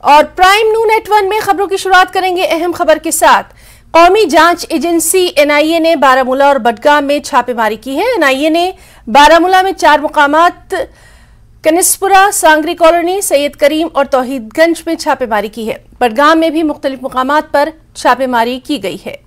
और प्राइम नून @1 में खबरों की शुरुआत करेंगे अहम खबर के साथ। कौमी जांच एजेंसी NIA ने बारामूला और बडगाम में छापेमारी की है। NIA ने बारामूला में 4 मुकामात कनिस्पुरा, सांगरी कॉलोनी, सैयद करीम और तौहीदगंज में छापेमारी की है। बडगाम में भी मुख्तलिफ मुकामात पर छापेमारी की गई है।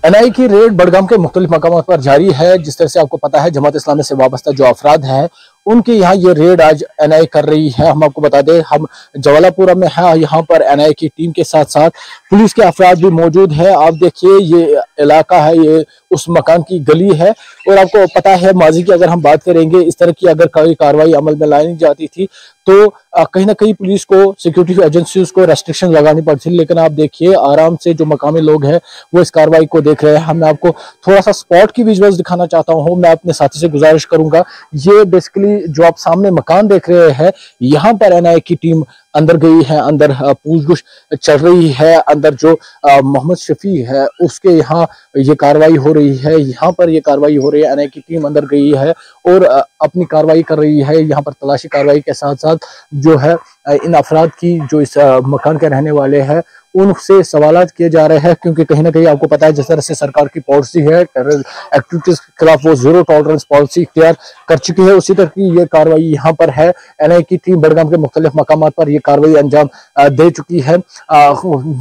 NIA की रेड बडगाम के मुख्तलिफ मकामात पर जारी है। जिस तरह से आपको पता है, जमात इस्लामी से वाबस्ता जो अफराद हैं उनके यहाँ ये रेड आज NIA कर रही है। हम आपको बता दें, हम जवालापुरा में हैं। यहाँ पर NIA की टीम के साथ साथ पुलिस के अफराद भी मौजूद है। आप देखिए, ये इलाका है, ये उस मकान की गली है। और आपको पता है, माजी की अगर हम बात करेंगे, इस तरह की अगर कोई कार्रवाई अमल में लाई जाती थी तो कहीं ना कहीं पुलिस को, सिक्योरिटी एजेंसीज को रेस्ट्रिक्शन लगानी पड़ती थी। लेकिन आप देखिए, आराम से जो मकामी लोग हैं वो इस कार्रवाई को देख रहे हैं। मैं आपको थोड़ा सा स्पॉट की विजुअल्स दिखाना चाहता हूँ। मैं अपने साथी से गुजारिश करूंगा, ये बेसिकली जो आप सामने मकान देख रहे हैं, यहाँ पर NIA की टीम अंदर गई है, अंदर पूछगछ चल रही है। अंदर जो मोहम्मद शफी है उसके यहाँ ये कार्रवाई हो रही है। यहाँ पर ये कार्रवाई हो रही है, NIA की टीम अंदर गई है और अपनी कार्रवाई कर रही है। यहाँ पर तलाशी कार्रवाई के साथ साथ जो है इन अफराद की, जो इस मकान के रहने वाले हैं, उनसे सवालात किए जा रहे हैं। क्योंकि कहीं ना कहीं आपको पता है, जिस तरह से सरकार की पॉलिसी है, टेरर एक्टिविटीज के खिलाफ वो 0 टॉलरेंस पॉलिसी इख्तियार कर चुकी है, उसी तरह की ये कार्रवाई यहाँ पर है। NIA की टीम बडगाम के मुख्तलिफ मकामात पर ये कार्रवाई अंजाम दे चुकी है।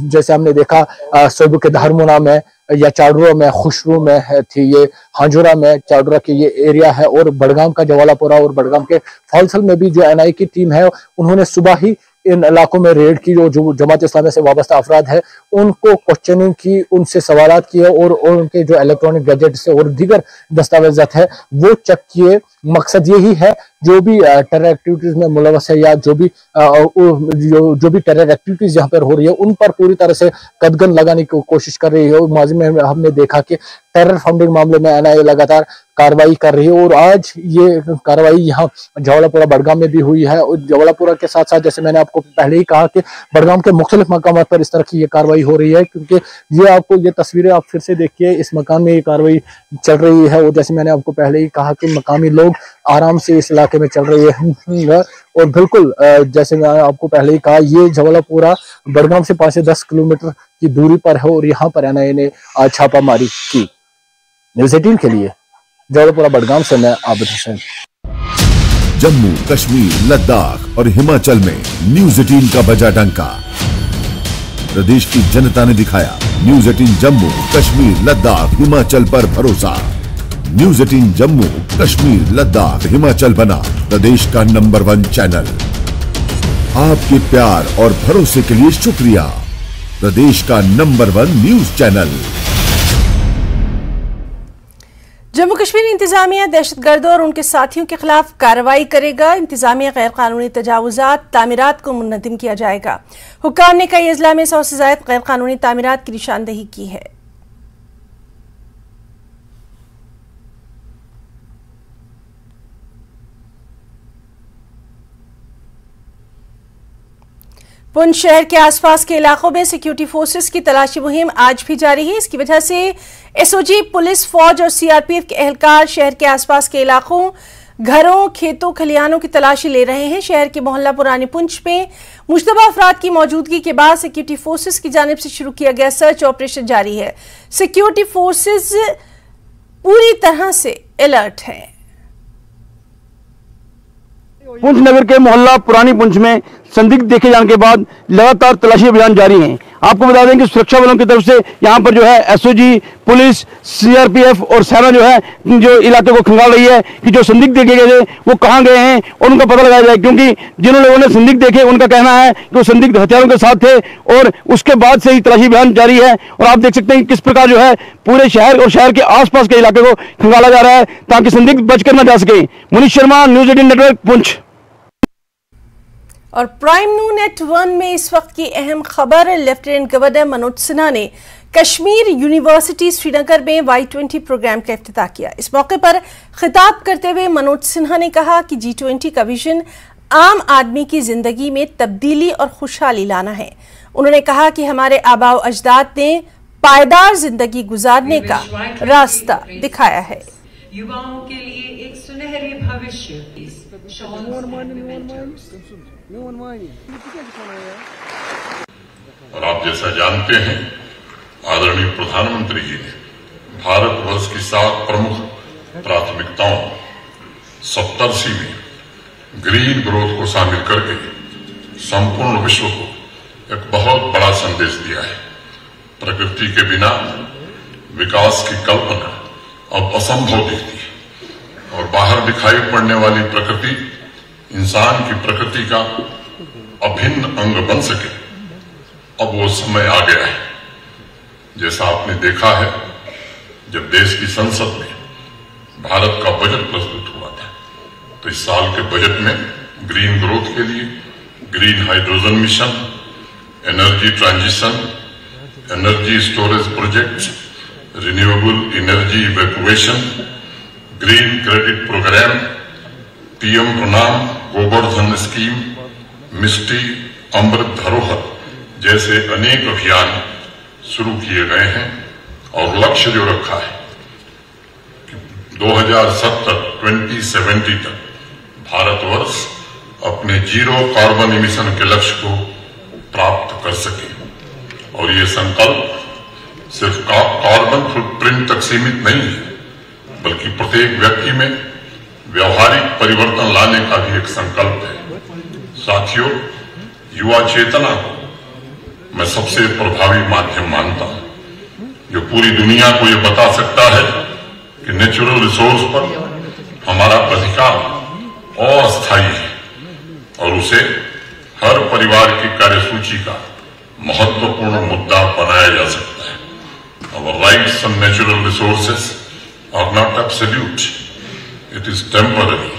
जैसे हमने देखा, सोबू के धारमुना में या चाडुरा में, खुशरू में थी, ये हाजुरा में चाडुरा के ये एरिया है। और बडगाम का जवालापुरा और बडगाम के फॉलसल में भी जो NIA की टीम है, उन्होंने सुबह ही इन इलाकों में रेड की। जो जमात इस्लामी से वाबस्ता अफराद है उनको क्वेश्चनिंग की, उनसे सवालात किए और उनके जो इलेक्ट्रॉनिक गैजेट से और दीगर दस्तावेजात है वो चेक किए। मकसद यही है, जो भी टेरर एक्टिविटीज में मुलवस है या जो भी टेरर एक्टिविटीज यहाँ पर हो रही है, उन पर पूरी तरह से कदगन लगाने की कोशिश कर रही है। और माजी में हमने देखा कि टेरर फंडिंग मामले में NIA लगातार कार्रवाई कर रही है और आज ये कार्रवाई यहाँ जवालापुरा बडगाम में भी हुई है। और जवालापुरा के साथ साथ, जैसे मैंने आपको पहले ही कहा कि बडगाम के मुख्तलिफ मकामात पर इस तरह की ये कार्रवाई हो रही है। क्योंकि ये आपको ये तस्वीरें आप फिर से देखिए, इस मकान में ये कार्रवाई चल रही है। और जैसे मैंने आपको पहले ही कहा कि मकामी लोग आराम से इस इलाके में चल रही है। और बिल्कुल जैसे मैंने आपको पहले ही कहा, ये जवालापुरा बडगाम से 5 से 10 किलोमीटर की दूरी पर है और यहाँ पर NIA ने आज छापामारी की। न्यूज़ 18 के लिए जवालापुरा बडगाम से मैं आबिद हुसैन। जम्मू, कश्मीर, लद्दाख और हिमाचल में न्यूज़ 18 का बजा डंका। प्रदेश की जनता ने दिखाया न्यूज़ 18 जम्मू, कश्मीर, लद्दाख, हिमाचल पर भरोसा। न्यूज़ 18 जम्मू, कश्मीर, लद्दाख, हिमाचल बना प्रदेश का नंबर 1 चैनल। आपके प्यार और भरोसे के लिए शुक्रिया। प्रदेश का number 1 news channel. Jammu Kashmir इंतजामिया दहशतगर्दों और उनके साथियों के खिलाफ कार्रवाई करेगा। इंतजामिया गैर कानूनी तजावुजात, तामीरात को मुनज़्ज़म किया जाएगा। हुक्काम ने कई अजला में 100 से ज़ायद गैर कानूनी तामीरात की निशानदही की है। पुंछ शहर के आसपास के इलाकों में सिक्योरिटी फोर्सेस की तलाशी मुहिम आज भी जारी है। इसकी वजह से SOG, पुलिस, फौज और CRPF के एहलकार शहर के आसपास के इलाकों, घरों, खेतों, खलिहानों की तलाशी ले रहे हैं। शहर के मोहल्ला पुरानी पुंछ में मुश्तबा अफराद की मौजूदगी के बाद सिक्योरिटी फोर्सेस की जानिब से शुरू किया गया सर्च ऑपरेशन जारी है। सिक्योरिटी फोर्सेस पूरी तरह से अलर्ट है। पुंछ नगर के मोहल्ला पुरानी पुंछ में संदिग्ध देखे जाने के बाद लगातार तलाशी अभियान जारी है। आपको बता दें कि सुरक्षा बलों की तरफ से यहाँ पर जो है SOG, पुलिस, CRPF और सेना जो है जो इलाके को खंगाल रही है कि जो संदिग्ध देखे गए थे वो कहाँ गए हैं और उनका पता लगाया जाए। क्योंकि जिन लोगों ने संदिग्ध देखे उनका कहना है कि वो संदिग्ध हथियारों के साथ थे और उसके बाद से ही तलाशी अभियान जारी है। और आप देख सकते हैं किस प्रकार जो है पूरे शहर और शहर के आसपास के इलाके को खंगाला जा रहा है ताकि संदिग्ध बचकर न जा सके। Munish Sharma, news 18 network, Poonch. और प्राइम नून @1 में इस वक्त की अहम खबर, लेफ्टिनेंट गवर्नर मनोज सिन्हा ने कश्मीर यूनिवर्सिटी श्रीनगर में Y20 प्रोग्राम का इफ्तिताह किया। इस मौके पर खिताब करते हुए मनोज सिन्हा ने कहा कि G20 का विजन आम आदमी की जिंदगी में तब्दीली और खुशहाली लाना है। उन्होंने कहा कि हमारे आबाओ अजदाद ने पायदार जिंदगी गुजारने का रास्ता दिखाया है। युवाओं के लिए एक सुनहरी भविष्य और आप जैसा जानते हैं, आदरणीय प्रधानमंत्री जी ने भारतवर्ष की 7 प्रमुख प्राथमिकताओं 70 में ग्रीन ग्रोथ को शामिल करके संपूर्ण विश्व को एक बहुत बड़ा संदेश दिया है। प्रकृति के बिना विकास की कल्पना अब असंभव दिखती है और बाहर दिखाई पड़ने वाली प्रकृति इंसान की प्रकृति का अभिन्न अंग बन सके, अब वो समय आ गया है। जैसा आपने देखा है, जब देश की संसद में भारत का बजट प्रस्तुत हुआ था, तो इस साल के बजट में ग्रीन ग्रोथ के लिए green hydrogen mission, energy transition, energy storage project, renewable energy evacuation, green credit program, PM Pranam Gobardhan scheme, मिष्टी अमृत धरोहर जैसे अनेक अभियान शुरू किए गए हैं और लक्ष्य जो रखा है कि 2070 तक भारतवर्ष अपने 0 कार्बन इमिशन के लक्ष्य को प्राप्त कर सके। और ये संकल्प सिर्फ कार्बन फुटप्रिंट तक सीमित नहीं है, बल्कि प्रत्येक व्यक्ति में व्यवहारिक परिवर्तन लाने का भी एक संकल्प है। साथियों, युवा चेतना को मैं सबसे प्रभावी माध्यम मानता हूं, जो पूरी दुनिया को ये बता सकता है कि नेचुरल रिसोर्स पर हमारा अधिकार अस्थायी है और उसे हर परिवार की कार्यसूची का महत्वपूर्ण मुद्दा बनाया जा सकता है। Our rights on natural resources are not absolute. It is temporary.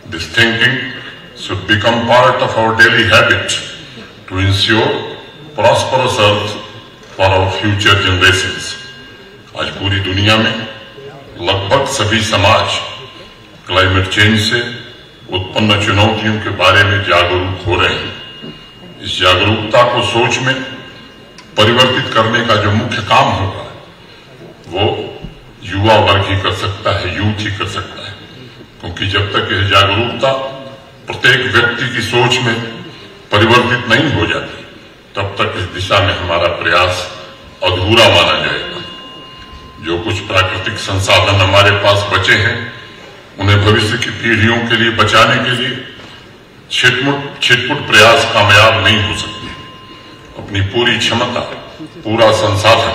This thinking should become part of our daily habit to ensure prosperous earth for our future generations. आज पूरी दुनिया में लगभग सभी समाज क्लाइमेट चेंज से उत्पन्न चुनौतियों के बारे में जागरूक हो रहे हैं। इस जागरूकता को सोच में परिवर्तित करने का जो मुख्य काम होगा वो युवा वर्ग ही कर सकता है, यूथ ही कर सकता है, क्योंकि जब तक यह जागरूकता प्रत्येक व्यक्ति की सोच में परिवर्तित नहीं हो जाती, तब तक इस दिशा में हमारा प्रयास अधूरा माना जाएगा। जो कुछ प्राकृतिक संसाधन हमारे पास बचे हैं, उन्हें भविष्य की पीढ़ियों के लिए बचाने के लिए छिटपुट प्रयास कामयाब नहीं हो सकते। अपनी पूरी क्षमता, पूरा संसाधन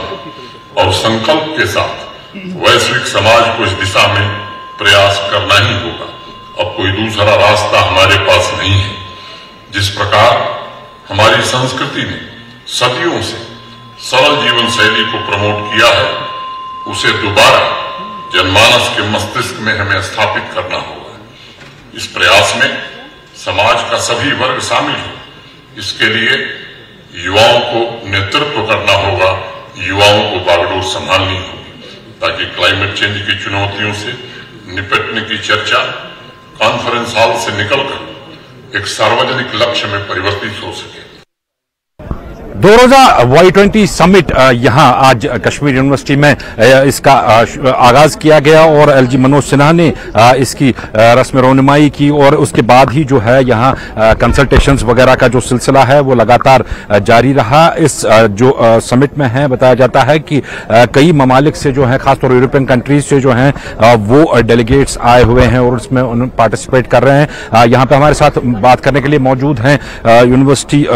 और संकल्प के साथ वैश्विक समाज को इस दिशा में प्रयास करना ही होगा। अब कोई दूसरा रास्ता हमारे पास नहीं है। जिस प्रकार हमारी संस्कृति ने सदियों से सरल जीवन शैली को प्रमोट किया है, उसे दोबारा जनमानस के मस्तिष्क में हमें स्थापित करना होगा। इस प्रयास में समाज का सभी वर्ग शामिल हो। इसके लिए युवाओं को नेतृत्व करना होगा, युवाओं को बागडोर संभालनी होगी, ताकि क्लाइमेट चेंज की चुनौतियों से निपटने की चर्चा कॉन्फ्रेंस हॉल से निकलकर एक सार्वजनिक लक्ष्य में परिवर्तित हो सके। 2 रोजा Y20 समिट यहां आज कश्मीर यूनिवर्सिटी में इसका आगाज किया गया और एलजी मनोज सिन्हा ने इसकी रस्म रोनुमाई की और उसके बाद ही जो है यहां कंसल्टेशंस वगैरह का जो सिलसिला है वो लगातार जारी रहा। इस जो समिट में है बताया जाता है कि कई ममालिक से जो है खासतौर यूरोपियन कंट्रीज से जो हैं वो डेलीगेट्स आए हुए हैं और उसमें पार्टिसिपेट कर रहे हैं। यहां पे हमारे साथ बात करने के लिए मौजूद हैं यूनिवर्सिटी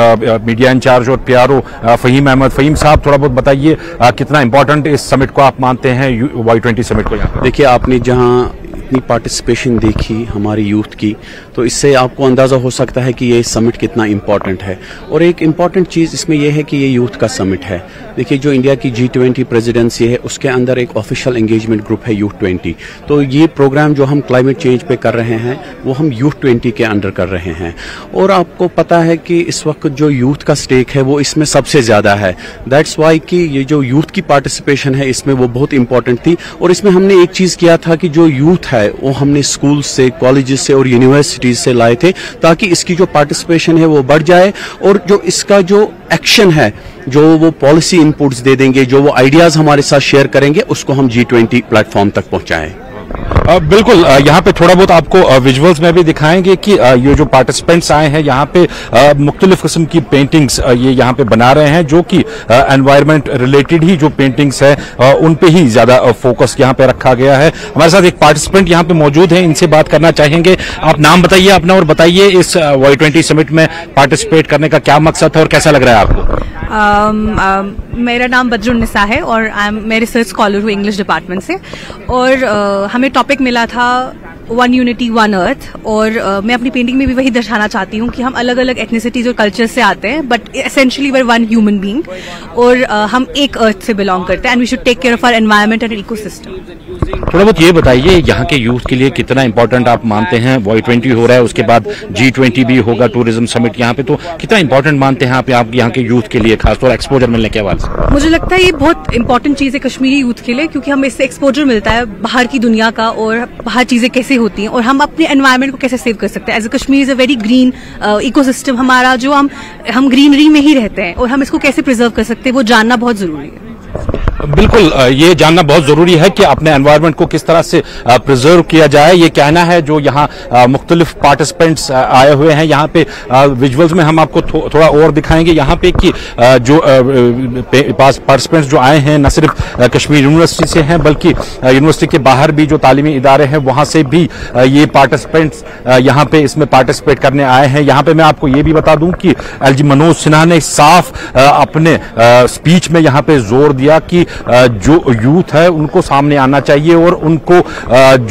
मीडिया इंचार्ज और पीआरओ फहीम अहमद। फहीम साहब, थोड़ा बहुत बताइए कितना इंपॉर्टेंट इस समिट को आप मानते हैं, Y20 समिट को? यहाँ देखिए, आपने जहां इतनी पार्टिसिपेशन देखी हमारी यूथ की, तो इससे आपको अंदाजा हो सकता है कि ये समिट कितना इम्पोर्टेंट है। और एक इम्पॉर्टेंट चीज इसमें यह है कि ये यूथ का समिट है। देखिए, जो इंडिया की G20 प्रेसिडेंसी है, उसके अंदर एक ऑफिशियल एंगेजमेंट ग्रुप है U20। तो ये प्रोग्राम जो हम क्लाइमेट चेंज पे कर रहे हैं वो हम U20 के अंडर कर रहे हैं। और आपको पता है कि इस वक्त जो यूथ का स्टेक है वो इसमें सबसे ज्यादा है। दैट्स वाई कि ये जो यूथ की पार्टिसिपेशन है इसमें वो बहुत इंपॉर्टेंट थी। और इसमें हमने एक चीज किया था कि जो यूथ है वो हमने स्कूल से, कॉलेजेस से और यूनिवर्सिटीज से लाए थे, ताकि इसकी जो पार्टिसिपेशन है वो बढ़ जाए और जो इसका जो एक्शन है, जो वो पॉलिसी इनपुट्स दे देंगे, जो वो आइडियाज हमारे साथ शेयर करेंगे, उसको हम G20 प्लेटफॉर्म तक पहुंचाएं। बिल्कुल, यहाँ पे थोड़ा बहुत आपको विजुअल्स में भी दिखाएंगे कि ये जो पार्टिसिपेंट्स आए हैं यहाँ पे मुख्तलिफ किस्म की पेंटिंग्स ये यहाँ पे बना रहे हैं, जो कि एनवायरनमेंट रिलेटेड ही जो पेंटिंग्स है उन पे ही ज्यादा फोकस यहाँ पे रखा गया है। हमारे साथ एक पार्टिसिपेंट यहाँ पे मौजूद है, इनसे बात करना चाहेंगे। आप नाम बताइए अपना और बताइए इस Y20 समिट में पार्टिसिपेट करने का क्या मकसद है और कैसा लग रहा है आपको? मेरा नाम बद्रुन्निसा है और मैं रिसर्च स्कॉलर हूँ इंग्लिश डिपार्टमेंट से, और हमें टॉपिक मिला था वन यूनिटी वन अर्थ, और मैं अपनी पेंटिंग में भी वही दर्शाना चाहती हूँ कि हम अलग अलग एथनिसिटीज और कल्चर से आते हैं, but essentially we are one human being, और हम एक अर्थ से बिलोंग करते हैं, and we should take care of our environment and ecosystem. थोड़ा बहुत ये बताइए यहाँ के यूथ के लिए कितना इंपॉर्टेंट आप मानते हैं? Y20 हो रहा है, उसके बाद G20 भी होगा, टूरिज्म समिट यहाँ पे, तो कितना इंपॉर्टेंट मानते हैं आप यहाँ के यूथ के लिए, खासतौर एक्सपोजर मिलने के हवाले से? मुझे लगता है ये बहुत इंपॉर्टेंट चीज है कश्मीरी यूथ के लिए, क्योंकि हमें इससे एक्सपोजर मिलता है बाहर की दुनिया का और बाहर चीजें कैसे होती हैं, और हम अपने एनवायरनमेंट को कैसे सेव कर सकते हैं। As a Kashmir is a very green ecosystem, हमारा जो हम ग्रीनरी में ही रहते हैं, और हम इसको कैसे प्रिजर्व कर सकते हैं वो जानना बहुत जरूरी है। बिल्कुल, ये जानना बहुत जरूरी है कि अपने एनवायरनमेंट को किस तरह से प्रिजर्व किया जाए। ये कहना है जो यहाँ मुख्तलिफ पार्टिसिपेंट्स आए हुए हैं। यहाँ पे विजुअल्स में हम आपको थोड़ा और दिखाएंगे यहाँ पे कि जो पार्टिसिपेंट्स जो आए हैं न सिर्फ कश्मीर यूनिवर्सिटी से हैं, बल्कि यूनिवर्सिटी के बाहर भी जो तालीमी इदारे हैं वहां से भी ये पार्टिसिपेंट्स यहाँ पे इसमें पार्टिसिपेट करने आए हैं। यहाँ पे मैं आपको ये भी बता दूं कि LG मनोज सिन्हा ने साफ अपने स्पीच में यहाँ पे जोर दिया कि जो यूथ है उनको सामने आना चाहिए और उनको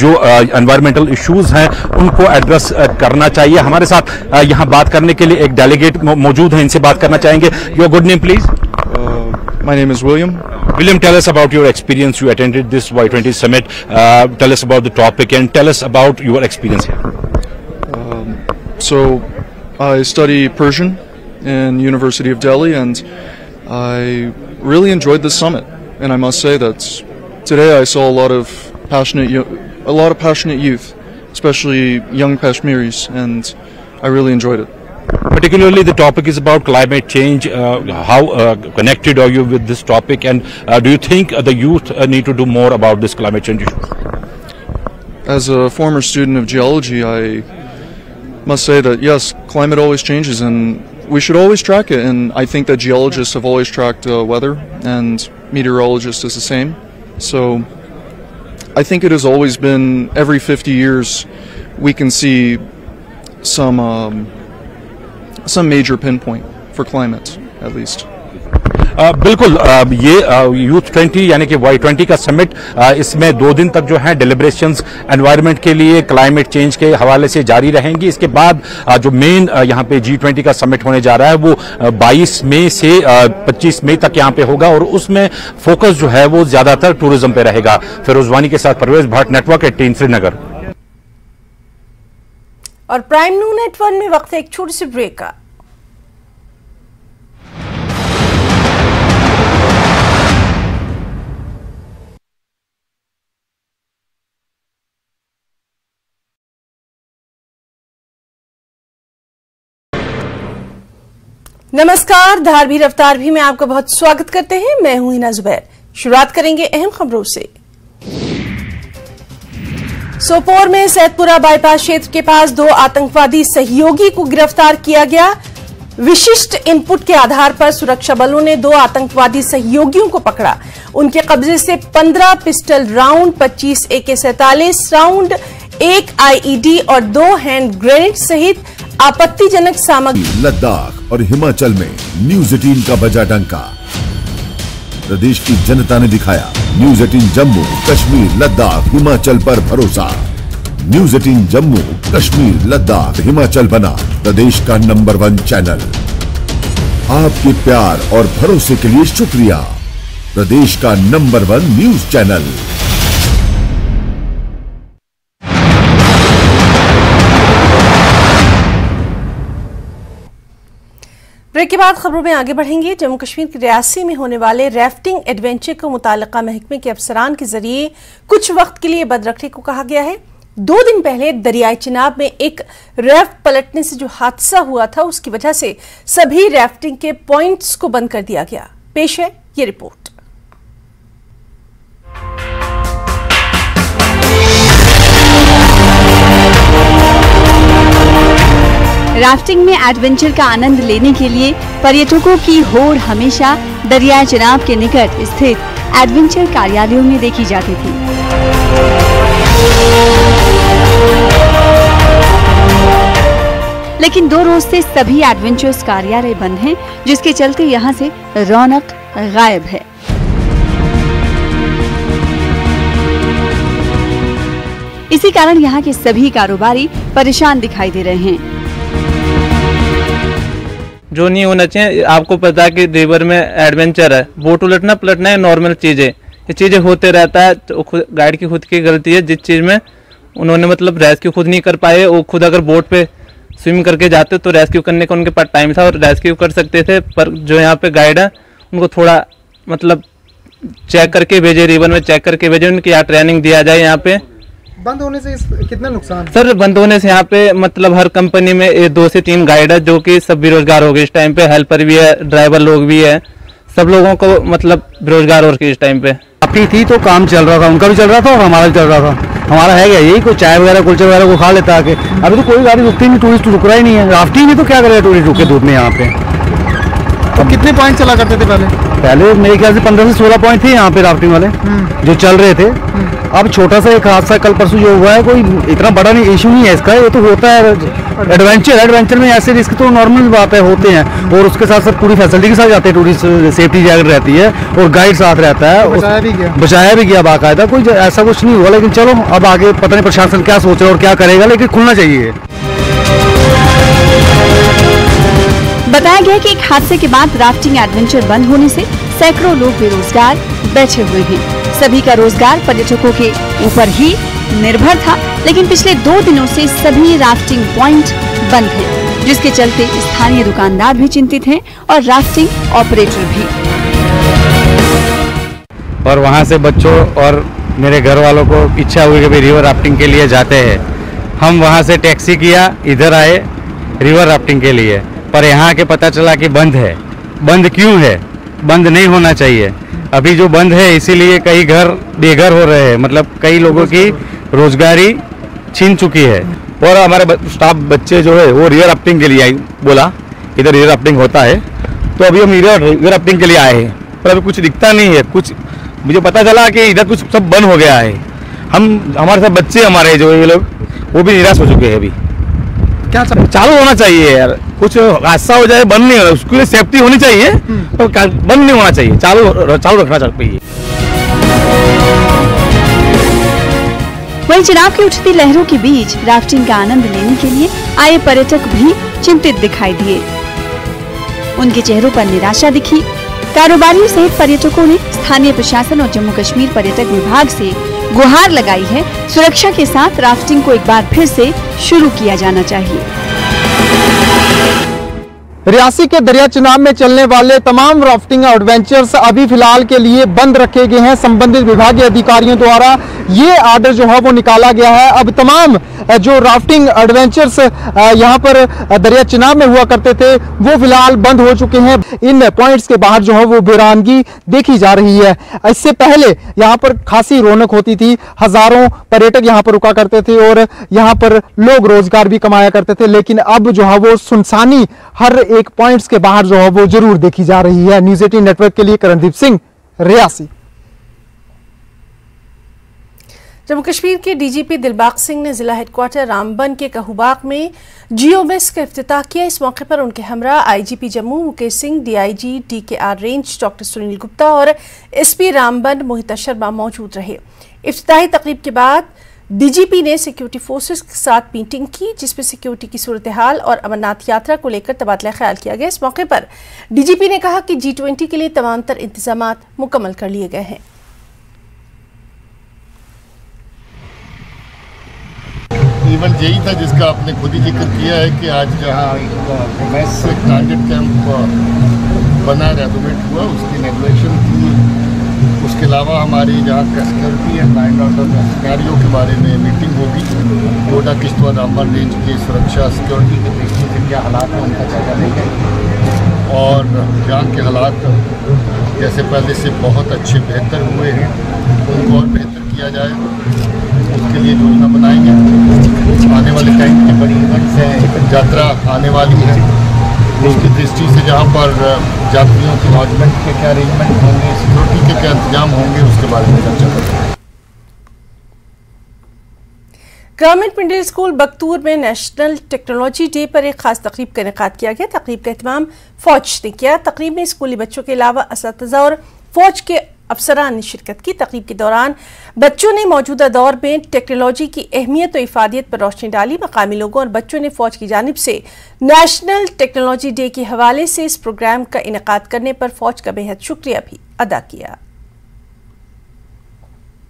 जो एनवायरमेंटल इश्यूज हैं उनको एड्रेस करना चाहिए। हमारे साथ यहां बात करने के लिए एक डेलीगेट मौजूद है, इनसे बात करना चाहेंगे। Your good name please? My name is William. William, tell us about your experience. You attended this Y20 summit. Tell us about the topic and tell us about your experience here. So I study Persian in University of Delhi, and I really enjoyed this summit. And I must say that today I saw a lot of passionate youth, especially young Kashmiris, and I really enjoyed it. Particularly, the topic is about climate change. How connected are you with this topic, and do you think the youth need to do more about this climate change issue? As a former student of geology, I must say that yes, climate always changes, and we should always track it. And I think that geologists have always tracked weather, and meteorologists is the same. So I think it has always been every 50 years we can see some major pinpoint for climate, at least. बिल्कुल, ये youth 20 यानी कि Y20 का summit, इसमें 2 दिन तक जो है डेलिब्रेशंस एनवायरनमेंट के लिए, क्लाइमेट चेंज के हवाले से जारी रहेंगी। इसके बाद जो मेन यहाँ पे G20 का समिट होने जा रहा है वो 22 मई से 25 मई तक यहाँ पे होगा, और उसमें फोकस जो है वो ज्यादातर टूरिज्म पे रहेगा। फिरोज वानी के साथ परवेज भट्ट, नेटवर्क 18 श्रीनगर। और प्राइम न्यू नेटवर्क में वक्त है एक छोटी सी ब्रेक का। नमस्कार, धार भी रफ्तार भी में आपका बहुत स्वागत करते हैं। मैं हूं हिना जुबैर। शुरुआत करेंगे अहम खबरों से। सोपोर में सैदपुरा बाईपास क्षेत्र के पास 2 आतंकवादी सहयोगी को गिरफ्तार किया गया। विशिष्ट इनपुट के आधार पर सुरक्षा बलों ने 2 आतंकवादी सहयोगियों को पकड़ा। उनके कब्जे से 15 pistol round, 25 AK-47 round, 1 IED और 2 हैंड ग्रेनेड सहित आपत्तिजनक सामग्री। लद्दाख और हिमाचल में News18 का बजा डंका। प्रदेश की जनता ने दिखाया News18 जम्मू, कश्मीर, लद्दाख, हिमाचल पर भरोसा। News18 जम्मू, कश्मीर, लद्दाख, हिमाचल बना प्रदेश का नंबर 1 चैनल। आपके प्यार और भरोसे के लिए शुक्रिया। प्रदेश का नंबर 1 न्यूज चैनल। ब्रेक के बाद खबरों में आगे बढ़ेंगे। जम्मू कश्मीर के रियासी में होने वाले राफ्टिंग एडवेंचर को मुताल्लिका महकमे के अफसरान के जरिए कुछ वक्त के लिए बंद रखने को कहा गया है। 2 दिन पहले दरियाई चिनाब में एक राफ्ट पलटने से जो हादसा हुआ था, उसकी वजह से सभी राफ्टिंग के पॉइंट्स को बंद कर दिया गया। पेश है ये रिपोर्ट। राफ्टिंग में एडवेंचर का आनंद लेने के लिए पर्यटकों की होड़ हमेशा दरियाई चिनाब के निकट स्थित एडवेंचर कार्यालयों में देखी जाती थी। लेकिन 2 रोज से सभी एडवेंचर्स कार्यालय बंद हैं, जिसके चलते यहां से रौनक गायब है। इसी कारण यहां के सभी कारोबारी परेशान दिखाई दे रहे हैं। जो नहीं होना चाहिए, आपको पता है कि रिवर में एडवेंचर है, बोट उलटना पलटना है नॉर्मल चीज़ है, ये चीज़ें होते रहता है। तो गाइड की खुद की गलती है, जिस चीज़ में उन्होंने मतलब रेस्क्यू खुद नहीं कर पाए। वो खुद अगर बोट पे स्विम करके जाते तो रेस्क्यू करने का उनके पास टाइम था और रेस्क्यू कर सकते थे, पर जो यहाँ पे गाइड है उनको थोड़ा मतलब चेक करके भेजे, रिवर में चेक करके भेजे, उनकी यहाँ ट्रेनिंग दिया जाए। यहाँ पे बंद होने से कितना नुकसान? सर बंद होने से यहाँ पे मतलब हर कंपनी में 2 से 3 गाइड है, जो कि सब बेरोजगार हो गए इस टाइम पे। हेल्पर भी है, ड्राइवर लोग भी है, सब लोगों को मतलब बेरोजगार हो रही इस टाइम पे। अपनी थी तो काम चल रहा था, उनका भी चल रहा था और हमारा भी चल रहा था। हमारा है क्या यही, कोई चाय वगैरह कुलचे वगैरह को खा लेता आके। अभी तो कोई गाड़ी रुकती नहीं, टूरिस्ट रुक रहा ही नहीं है। राफ्टिंग भी तो क्या करेगा टूरिस्ट रुके धूप में यहाँ पे। तो कितने पॉइंट चला करते थे पहले मेरे ख्याल से 15 से 16 पॉइंट थे यहाँ पे राफ्टिंग वाले जो चल रहे थे। अब छोटा सा एक हादसा कल परसों जो हुआ है, कोई इतना बड़ा नहीं इशू नहीं है इसका। ये तो होता है एडवेंचर में ऐसे रिस्क तो नॉर्मल बात है, होते हैं। और उसके साथ साथ पूरी फैसिलिटी के साथ जाते हैं टूरिस्ट, सेफ्टी जैकेट रहती है और गाइड साथ रहता है। बचाया भी गया बाकायदा, कोई ऐसा कुछ नहीं हुआ। लेकिन चलो अब आगे पता नहीं प्रशासन क्या सोच रहा है और क्या करेगा, लेकिन खुलना चाहिए। बताया गया कि एक हादसे के बाद राफ्टिंग एडवेंचर बंद होने से सैकड़ों लोग बेरोजगार बैठे हुए हैं। सभी का रोजगार पर्यटकों के ऊपर ही निर्भर था, लेकिन पिछले 2 दिनों से सभी राफ्टिंग पॉइंट बंद हैं, जिसके चलते स्थानीय दुकानदार भी चिंतित हैं और राफ्टिंग ऑपरेटर भी। और वहाँ से बच्चों और मेरे घर वालों को इच्छा हुई कि भाई रिवर राफ्टिंग के लिए जाते हैं। हम वहाँ से टैक्सी किया, इधर आए रिवर राफ्टिंग के लिए, पर यहाँ के पता चला कि बंद है। बंद क्यों है? बंद नहीं होना चाहिए। अभी जो बंद है इसीलिए कई घर बेघर हो रहे हैं, मतलब कई लोगों की रोजगारी छीन चुकी है। और हमारे स्टाफ बच्चे जो है वो रिवर राफ्टिंग के लिए आई, बोला इधर रिवर राफ्टिंग होता है, तो अभी हम रिवर राफ्टिंग के लिए आए हैं, पर अभी कुछ दिखता नहीं है। कुछ मुझे पता चला कि इधर कुछ सब बंद हो गया है। हमारे साथ बच्चे हमारे जो ये लोग वो भी निराश हो चुके हैं। अभी क्या चालू होना चाहिए यार, कुछ हादसा हो जाए बंद नहीं हो, उसके लिए सेफ्टी होनी चाहिए, तो बंद नहीं होना चाहिए, चालू रखना चाहिए। वहीं चिनाब की उठती लहरों के बीच राफ्टिंग का आनंद लेने के लिए आए पर्यटक भी चिंतित दिखाई दिए। उनके चेहरों पर निराशा दिखी। कारोबारियों सहित पर्यटकों ने स्थानीय प्रशासन और जम्मू कश्मीर पर्यटक विभाग से गुहार लगाई है, सुरक्षा के साथ राफ्टिंग को एक बार फिर से शुरू किया जाना चाहिए। रियासी के दरिया चिनाब में चलने वाले तमाम राफ्टिंग एडवेंचर्स अभी फिलहाल के लिए बंद रखे गए हैं। संबंधित विभागीय अधिकारियों द्वारा ये आर्डर जो है वो निकाला गया है। अब तमाम जो राफ्टिंग एडवेंचर्स यहाँ पर दरिया चिनाब में हुआ करते थे वो फिलहाल बंद हो चुके हैं। इन पॉइंट्स के बाहर जो है वो वीरानगी देखी जा रही है। इससे पहले यहाँ पर खासी रौनक होती थी, हजारों पर्यटक यहाँ पर रुका करते थे और यहाँ पर लोग रोजगार भी कमाया करते थे। लेकिन अब जो है वो सुनसानी हर एक पॉइंट्स के बाहर जो है वो जरूर देखी जा रही है। न्यूज़ 18 नेटवर्क के लिए करणदीप सिंह, रियासी। जम्मू कश्मीर के डीजीपी दिलबाग सिंह ने जिला हेडक्वार्टर रामबन के कहूबाग में जियोमेस का इफ्तिताह किया। इस मौके पर उनके हमरा IGP Jammu Mukesh Singh, DIG DKR range doctor Sunil Gupta और एसपी रामबन मोहिता शर्मा मौजूद रहे। इफ्तिताही तकरीब के बाद डीजीपी ने सिक्योरिटी फोर्सेस के साथ मीटिंग की, जिसमें सिक्योरिटी की सूरत हाल और अमरनाथ यात्रा को लेकर तबादला ख्याल किया गया। इस मौके पर डीजीपी ने कहा कि G20 के लिए तमाम तर इंतजाम मुकम्मल कर लिए गए हैं। इवेंट यही था जिसका आपने खुद ही जिक्र किया है कि आज जहाँ एक टारगेट कैंप बना रेनोवेट हुआ, उसकी इनॉग्रेशन की उसके अलावा हमारी जहाँ का security and line order scenario के बारे में मीटिंग होगी। डोडा किश्तवाड़ रामबन रेंज की सुरक्षा सिक्योरिटी की दृष्टि से क्या हालात हैं उनका जायजा लेंगे और जहाँ के हालात जैसे पहले से बहुत अच्छे बेहतर हुए हैं उनको और बेहतर किया जाए, उसके लिए योजना बनाएंगे। आने वाले टाइम की बड़ी इवेंट्स हैं, यात्रा आने वाली है, उसकी दृष्टि से जहाँ पर यात्रियों की लॉजमेंट के क्या अरेंजमेंट होंगे, सिक्योरिटी के क्या इंतजाम होंगे, उसके बारे में चर्चा करेंगे। गवर्नमेंट मिडिल स्कूल बख्तूर में नेशनल टेक्नोलॉजी डे पर एक खास तकरीब का इनेकाद किया गया। तकरीब का एहतमाम फौज ने किया। तकरीब में स्कूली बच्चों के अलावा असातिज़ा और फौज के अफसरान ने शिरकत की। तकरीब के दौरान बच्चों ने मौजूदा दौर में टेक्नोलॉजी की अहमियत और इफादियत पर रोशनी डाली। मकामी लोगों और बच्चों ने फौज की जानिब से नेशनल टेक्नोलॉजी डे के हवाले से इस प्रोग्राम का इनेकाद करने पर फौज का बेहद शुक्रिया भी अदा किया।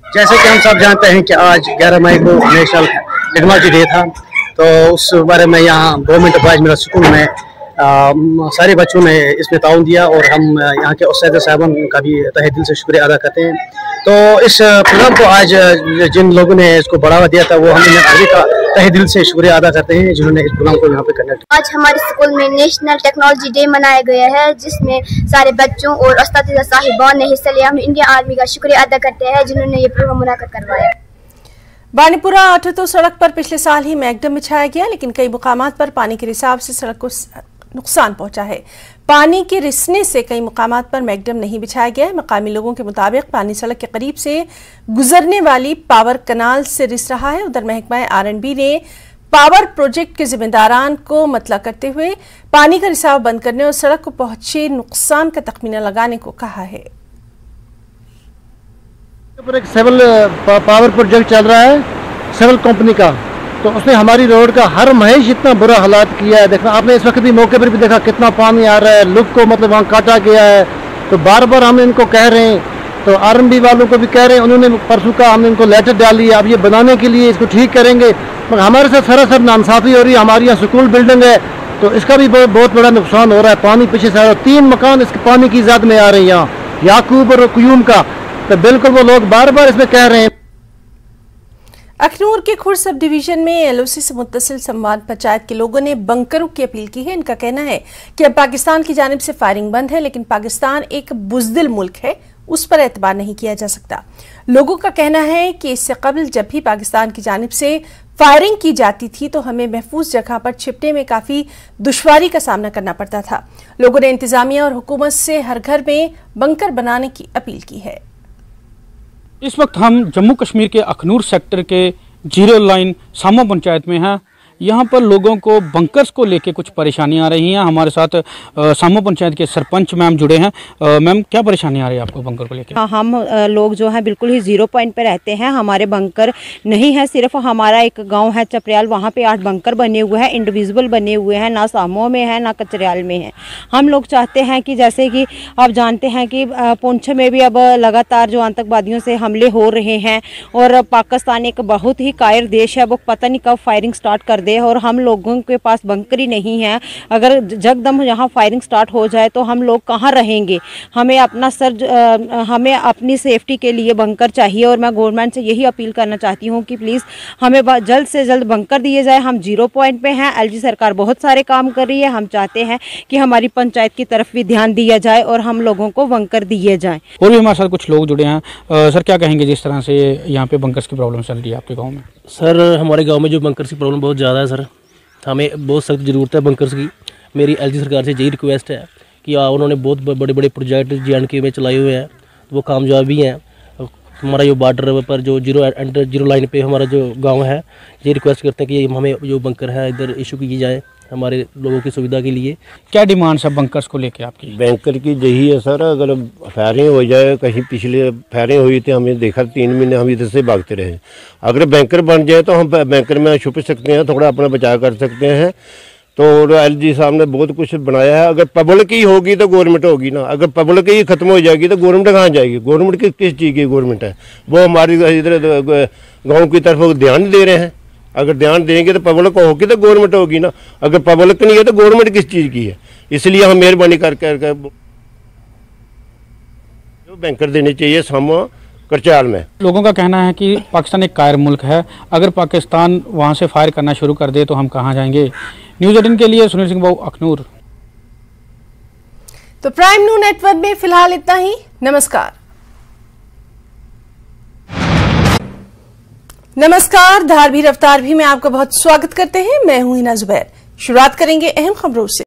जैसे कि हम सब जानते हैं कि आज 11 मई को नेशनल टेक्नोलॉजी डे था, तो उस बारे में यहाँ गवर्नमेंट बॉयज मिडिल स्कूल में सारे बच्चों ने इसमें ताउन दिया और हम यहाँ के उस्ताद साहबान का भी तहे दिल से शुक्रिया अदा करते हैं। तो इस प्रोग्राम को आज जिन लोगों ने इसको बढ़ावा दिया था वो हम आर्मी का तहे दिल से शुक्रिया अदा करते हैं जिन्होंने इस प्रोग्राम को यहाँ पे कंडक्ट। आज हमारे स्कूल में नेशनल टेक्नोलॉजी डे मनाया गया है जिसमें सारे बच्चों और उस्ताद साहिबान ने हिस्सा लिया। हम इंडियन आर्मी का शुक्रिया अदा करते हैं जिन्होंने ये प्रोग्राम मुनाकिद करवाया। बानीपुरा आठतो सड़क पर पिछले साल ही मैगडम बिछाया गया, लेकिन कई मुकामात पर पानी के रिसाव से सड़क को नुकसान पहुंचा है। पानी के रिसने से कई मुकामात पर मैगडम नहीं बिछाया गया है। मकामी लोगों के मुताबिक पानी सड़क के करीब से गुजरने वाली पावर कनाल से रिस रहा है। उधर महकमा R&B ने पावर प्रोजेक्ट के जिम्मेदारान को मतला करते हुए पानी का रिसाव बंद करने और सड़क को पहुंचे नुकसान का तखमीना लगाने को कहा है। एक सिविल पावर प्रोजेक्ट चल रहा है सिविल कंपनी का, तो उसने हमारी रोड का हर महेश इतना बुरा हालात किया है। देखना आपने इस वक्त भी मौके पर भी देखा कितना पानी आ रहा है, लुक को मतलब वहाँ काटा गया है। तो बार बार हम इनको कह रहे हैं, तो R&B वालों को भी कह रहे हैं, उन्होंने परसों का हमने इनको लेटर डाली है, अब ये बनाने के लिए इसको ठीक करेंगे, मगर हमारे साथ सरासर नाइंसाफी हो रही है। हमारी यहाँ स्कूल बिल्डिंग है तो इसका भी बहुत बड़ा नुकसान हो रहा है। पानी पीछे से 3 मकान इसके पानी की ज़द में आ रहे हैं यहाँ याकूब और क्यूम का, तो बिल्कुल वो लोग बार बार इसमें कह रहे हैं। अखनूर के खुर सब डिवीजन में LOC से मुत्तसिल संवाद पंचायत के लोगों ने बंकरों की अपील की है। इनका कहना है कि अब पाकिस्तान की जानिब से फायरिंग बंद है, लेकिन पाकिस्तान एक बुज़दिल मुल्क है, उस पर एतबार नहीं किया जा सकता। लोगों का कहना है कि इससे कबल जब भी पाकिस्तान की जानिब से फायरिंग की जाती थी तो हमें महफूज जगह पर छिपने में काफ़ी दुश्वारी का सामना करना पड़ता था। लोगों ने इंतजामिया और हुकूमत से हर घर में बंकर बनाने की अपील की है। इस वक्त हम जम्मू कश्मीर के अखनूर सेक्टर के 0 लाइन सामा पंचायत में हैं। यहाँ पर लोगों को बंकर्स को लेके कुछ परेशानियाँ आ रही हैं। हमारे साथ सामा पंचायत के सरपंच मैम जुड़े हैं। मैम, क्या परेशानी आ रही है आपको बंकर को लेके? हम लोग जो है बिल्कुल ही 0 पॉइंट पे रहते हैं, हमारे बंकर नहीं है। सिर्फ हमारा एक गांव है चपरियाल, वहाँ पे 8 बंकर बने हुए हैं, इंडिविजुअल बने हुए हैं, ना सामो में है ना कचरियाल में है। हम लोग चाहते हैं कि जैसे कि आप जानते हैं कि पुंछ में भी अब लगातार जो आतंकवादियों से हमले हो रहे हैं और पाकिस्तान एक बहुत ही कायर देश है, वो पता नहीं कब फायरिंग स्टार्ट कर दे और हम लोगों के पास बंकर ही नहीं है। अगर जगदम यहाँ फायरिंग स्टार्ट हो जाए तो हम लोग कहाँ रहेंगे? हमें अपना हमें अपनी सेफ्टी के लिए बंकर चाहिए और मैं गवर्नमेंट से यही अपील करना चाहती हूँ कि प्लीज़ हमें जल्द से जल्द बंकर दिए जाए। हम 0 पॉइंट पे हैं। LG सरकार बहुत सारे काम कर रही है। हम चाहते हैं कि हमारी पंचायत की तरफ भी ध्यान दिया जाए और हम लोगों को बंकर दिए जाएँ। और भी हमारे साथ कुछ लोग जुड़े हैं। सर, क्या कहेंगे जिस तरह से यहाँ पे बंकर्स की प्रॉब्लम चल रही है आपके गाँव में? सर, हमारे गांव में जो बंकर्स की प्रॉब्लम बहुत ज़्यादा है सर, हमें बहुत सख्त ज़रूरत है बंकर्स की। मेरी LG सरकार से यही रिक्वेस्ट है कि उन्होंने बहुत बड़े बड़े प्रोजेक्ट JNK में चलाए हुए हैं, वो कामयाब भी हैं। हमारा जो बॉर्डर पर जो 0 लाइन पे हमारा जो गांव है, ये रिक्वेस्ट करते हैं कि हमें जो बंकर है इधर इशू की जाए हमारे लोगों की सुविधा के लिए। क्या डिमांड्स है बंकर्स को लेके आपकी? बैंकर की यही है सर, अगर फायरिंग हो जाए, कहीं पिछले फायरिंग हुई थी हमने देखा 3 महीने हम इधर से भागते रहे। अगर बैंकर बन जाए तो हम बैंकर में छुप सकते हैं, थोड़ा अपना बचाव कर सकते हैं। तो LG साहब ने बहुत कुछ बनाया है। अगर पब्लिक ही होगी तो गवर्नमेंट होगी ना, अगर पब्लिक ही खत्म हो जाएगी तो गवर्नमेंट कहाँ जाएगी? गवर्नमेंट किस चीज़ की गवर्नमेंट है? वो हमारी इधर गाँव की तरफ ध्यान नहीं दे रहे हैं। अगर ध्यान देंगे तो पब्लिक होगी तो गवर्नमेंट होगी ना, अगर पब्लिक नहीं है तो गवर्नमेंट किस चीज़ की है? इसलिए हम मेहरबानी करके तो बैंकर देने चाहिए सामो करचाल में। लोगों का कहना है कि पाकिस्तान एक कायर मुल्क है, अगर पाकिस्तान वहां से फायर करना शुरू कर दे तो हम कहां जाएंगे। न्यूज़ 18 के लिए सुनील सिंह बाबू, अखनूर। तो प्राइम न्यूज़ नेटवर्क में फिलहाल इतना ही। नमस्कार। धार भी रफ्तार भी में आपका बहुत स्वागत करते हैं। मैं हूं हिना जुबैर। शुरुआत करेंगे अहम खबरों से।